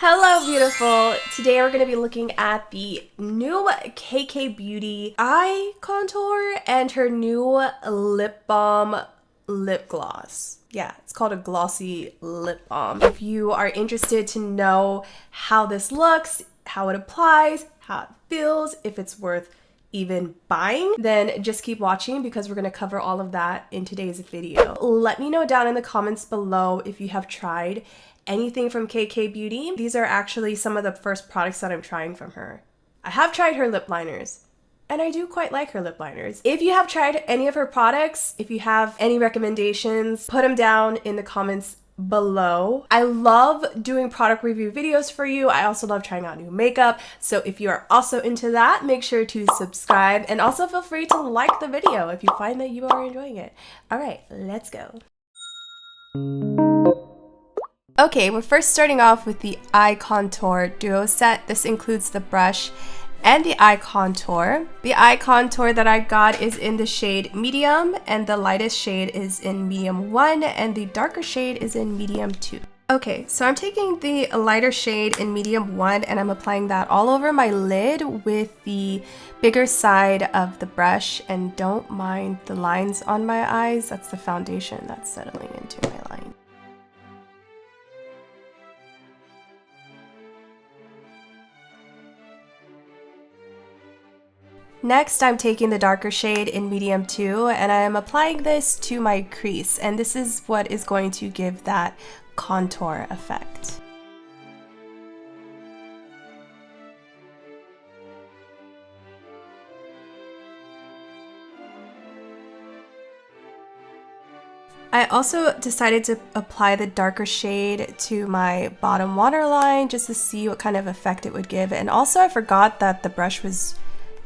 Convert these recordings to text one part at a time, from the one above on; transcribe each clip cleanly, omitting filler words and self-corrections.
Hello, beautiful. Today we're going to be looking at the new KK Beauty eye contour and her new lip balm lip gloss. Yeah, it's called a glossy lip balm. If you are interested to know how this looks, how it applies, how it feels, if it's worth even buying, then just keep watching because we're going to cover all of that in today's video. Let me know down in the comments below if you have tried anything from KK Beauty. These are actually some of the first products that I'm trying from her. I have tried her lip liners, and I do quite like her lip liners. If you have tried any of her products, if you have any recommendations, put them down in the comments below. I love doing product review videos for you. I also love trying out new makeup. So if you are also into that, make sure to subscribe and also feel free to like the video if you find that you are enjoying it. All right, let's go. Okay, we're first starting off with the eye contour duo set. This includes the brush and the eye contour. The eye contour that I got is in the shade medium, and the lightest shade is in medium 1, and the darker shade is in medium 2. Okay, so I'm taking the lighter shade in medium 1 and I'm applying that all over my lid with the bigger side of the brush, and don't mind the lines on my eyes. That's the foundation that's settling into my line. Next, I'm taking the darker shade in medium 2 and I am applying this to my crease, and this is what is going to give that contour effect. I also decided to apply the darker shade to my bottom waterline just to see what kind of effect it would give, and also I forgot that the brush was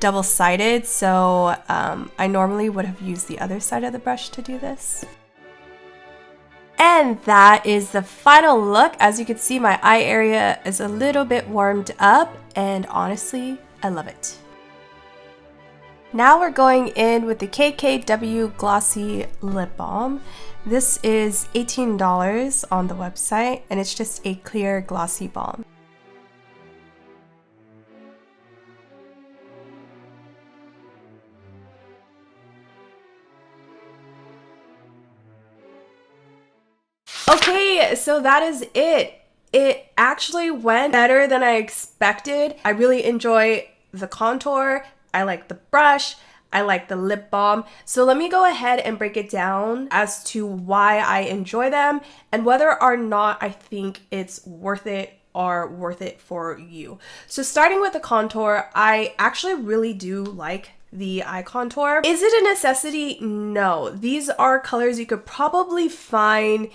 double-sided, so I normally would have used the other side of the brush to do this. And that is the final look. As you can see, my eye area is a little bit warmed up, and honestly, I love it. Now we're going in with the KKW Glossy Lip Balm. This is $18 on the website, and it's just a clear glossy balm. Okay, so that is it. It actually went better than I expected. I really enjoy the contour. I like the brush. I like the lip balm. So let me go ahead and break it down as to why I enjoy them and whether or not I think it's worth it or worth it for you. So starting with the contour, I actually really do like the eye contour. Is it a necessity? No. These are colors you could probably find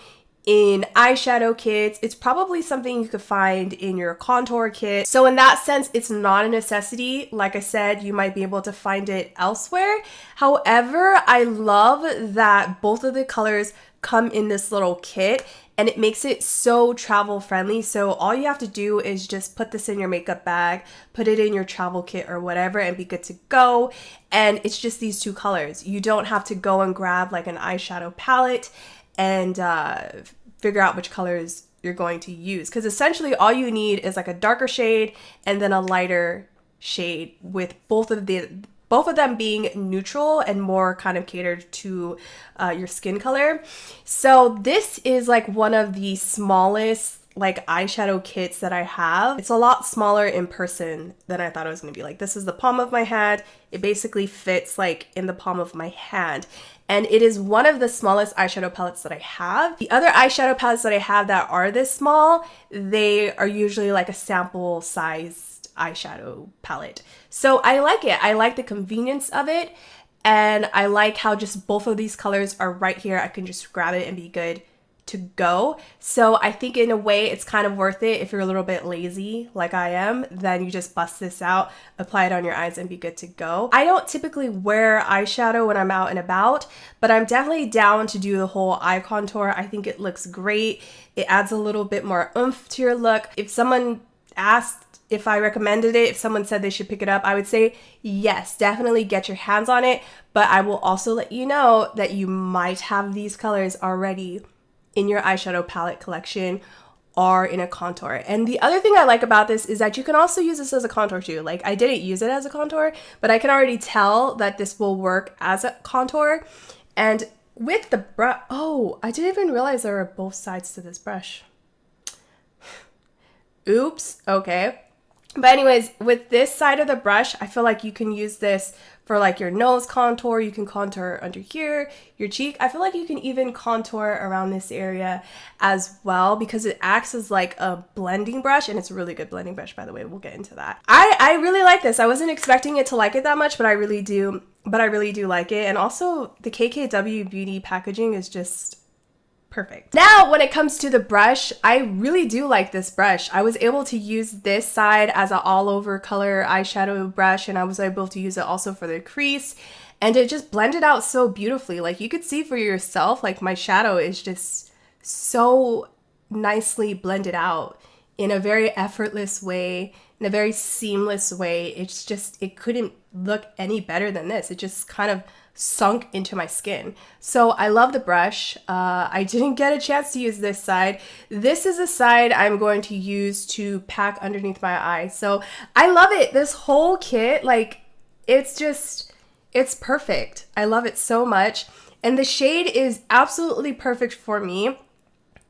in eyeshadow kits. It's probably something you could find in your contour kit. So in that sense, it's not a necessity. Like I said, you might be able to find it elsewhere. However, I love that both of the colors come in this little kit, and it makes it so travel friendly. So all you have to do is just put this in your makeup bag, put it in your travel kit or whatever, and be good to go. And it's just these two colors. You don't have to go and grab like an eyeshadow palette and figure out which colors you're going to use, because essentially all you need is like a darker shade and then a lighter shade, with both of them being neutral and more kind of catered to your skin color. So this is like one of the smallest like eyeshadow kits that I have. It's a lot smaller in person than I thought it was going to be. Like, this is the palm of my hand. It basically fits like in the palm of my hand. And it is one of the smallest eyeshadow palettes that I have. The other eyeshadow palettes that I have that are this small, they are usually like a sample sized eyeshadow palette. So I like it. I like the convenience of it. And I like how just both of these colors are right here. I can just grab it and be good to go. So I think in a way it's kind of worth it if you're a little bit lazy like I am. Then you just bust this out, apply it on your eyes, and be good to go. I don't typically wear eyeshadow when I'm out and about, but I'm definitely down to do the whole eye contour. I think it looks great. It adds a little bit more oomph to your look. If someone asked if I recommended it, if someone said they should pick it up, I would say yes, definitely get your hands on it. But I will also let you know that you might have these colors already in your eyeshadow palette collection, are in a contour. And the other thing I like about this is that you can also use this as a contour too. Like I didn't use it as a contour, but I can already tell that this will work as a contour. And with the brush, oh, I didn't even realize there were both sides to this brush. Oops, okay. But anyways, with this side of the brush, I feel like you can use this for like your nose contour. You can contour under here, your cheek. I feel like you can even contour around this area as well because it acts as like a blending brush, and it's a really good blending brush, by the way. We'll get into that. I really like this. I wasn't expecting it to like it that much, but I really do. But I really do like it. And also the KKW Beauty packaging is just perfect. Now, when it comes to the brush, I really do like this brush. I was able to use this side as an all over color eyeshadow brush, and I was able to use it also for the crease, and it just blended out so beautifully. Like you could see for yourself, like my shadow is just so nicely blended out in a very effortless way, in a very seamless way. It's just, it couldn't look any better than this. It just kind of sunk into my skin. So I love the brush. I didn't get a chance to use this side. This is the side I'm going to use to pack underneath my eye. So I love it. This whole kit, like it's just, it's perfect. I love it so much. And the shade is absolutely perfect for me.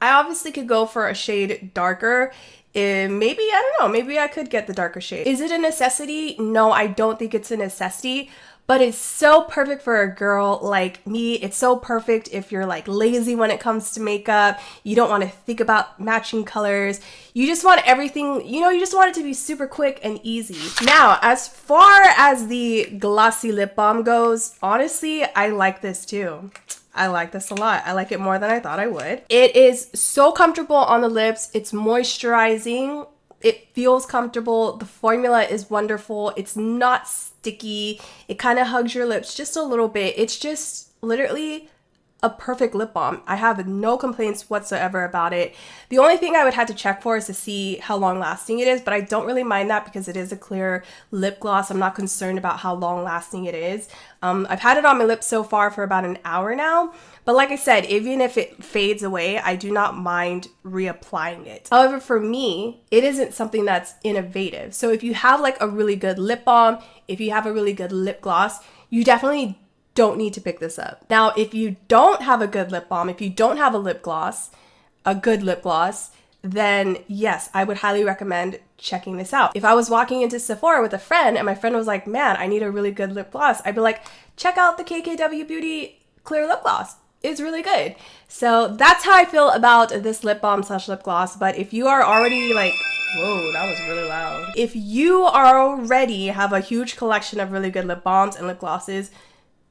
I obviously could go for a shade darker. Maybe, I don't know, maybe I could get the darker shade. Is it a necessity? No, I don't think it's a necessity. But it's so perfect for a girl like me. It's so perfect if you're like lazy when it comes to makeup. You don't want to think about matching colors. You just want everything, you know, you just want it to be super quick and easy. Now, as far as the glossy lip balm goes, honestly, I like this too. I like this a lot. I like it more than I thought I would. It is so comfortable on the lips. It's moisturizing. It feels comfortable. The formula is wonderful. It's not sticky. It kind of hugs your lips just a little bit. It's just literally a perfect lip balm. I have no complaints whatsoever about it. The only thing I would have to check for is to see how long lasting it is, but I don't really mind that because it is a clear lip gloss. I'm not concerned about how long lasting it is. I've had it on my lips so far for about an hour now, but like I said, even if it fades away, I do not mind reapplying it. However, for me, it isn't something that's innovative. So if you have like a really good lip balm, if you have a really good lip gloss, you definitely don't need to pick this up. Now, if you don't have a good lip balm, if you don't have a lip gloss, a good lip gloss, then yes, I would highly recommend checking this out. If I was walking into Sephora with a friend and my friend was like, man, I need a really good lip gloss, I'd be like, check out the KKW Beauty clear lip gloss. It's really good. So that's how I feel about this lip balm slash lip gloss. But if you are already like, whoa, that was really loud. If you already have a huge collection of really good lip balms and lip glosses,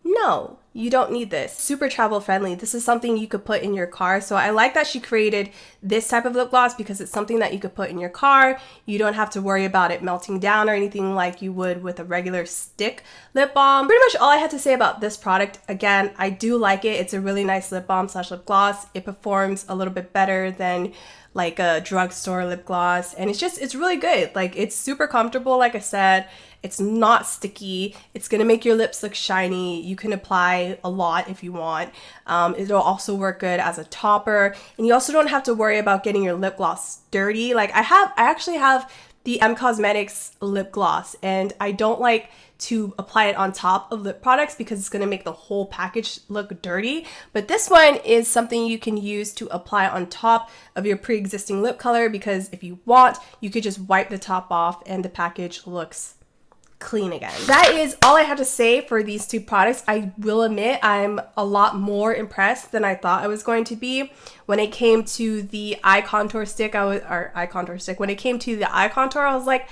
no, you don't need this. Super travel friendly. This is something you could put in your car. So I like that she created this type of lip gloss because it's something that you could put in your car. You don't have to worry about it melting down or anything like you would with a regular stick lip balm. Pretty much all I had to say about this product. Again, I do like it. It's a really nice lip balm slash lip gloss. It performs a little bit better than like a drugstore lip gloss, and it's really good. Like, it's super comfortable. Like I said, it's not sticky. It's gonna make your lips look shiny. You can apply a lot if you want. It'll also work good as a topper, and you also don't have to worry about getting your lip gloss dirty. Like I actually have the Cosmetics lip gloss, and I don't like to apply it on top of lip products because it's going to make the whole package look dirty. But this one is something you can use to apply on top of your pre-existing lip color, because if you want, you could just wipe the top off and the package looks clean again. That is all I have to say for these two products. I will admit I'm a lot more impressed than I thought I was going to be. When it came to the eye contour stick, when it came to the eye contour, I was like,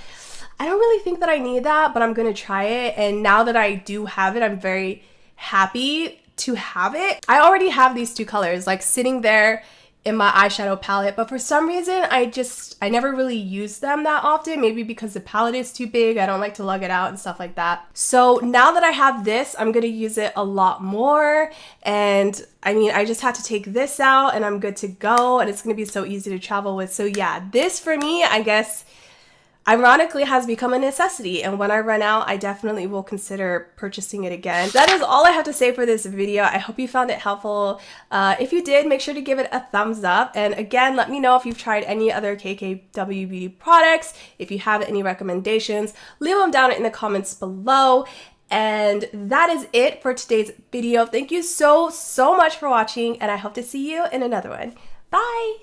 I don't really think that I need that, but I'm gonna try it. And now that I do have it, I'm very happy to have it. I already have these two colors like sitting there in my eyeshadow palette, but for some reason I never really use them that often. Maybe because the palette is too big, I don't like to lug it out and stuff like that. So now that I have this, I'm gonna use it a lot more. And I mean, I just had to take this out and I'm good to go, and it's gonna be so easy to travel with. So yeah, this for me, I guess ironically has become a necessity, and when I run out, I definitely will consider purchasing it again. That is all I have to say for this video. I hope you found it helpful. If you did, make sure to give it a thumbs up, and again, let me know if you've tried any other KKW Beauty products. If you have any recommendations, leave them down in the comments below. And that is it for today's video. Thank you so much for watching, and I hope to see you in another one. Bye!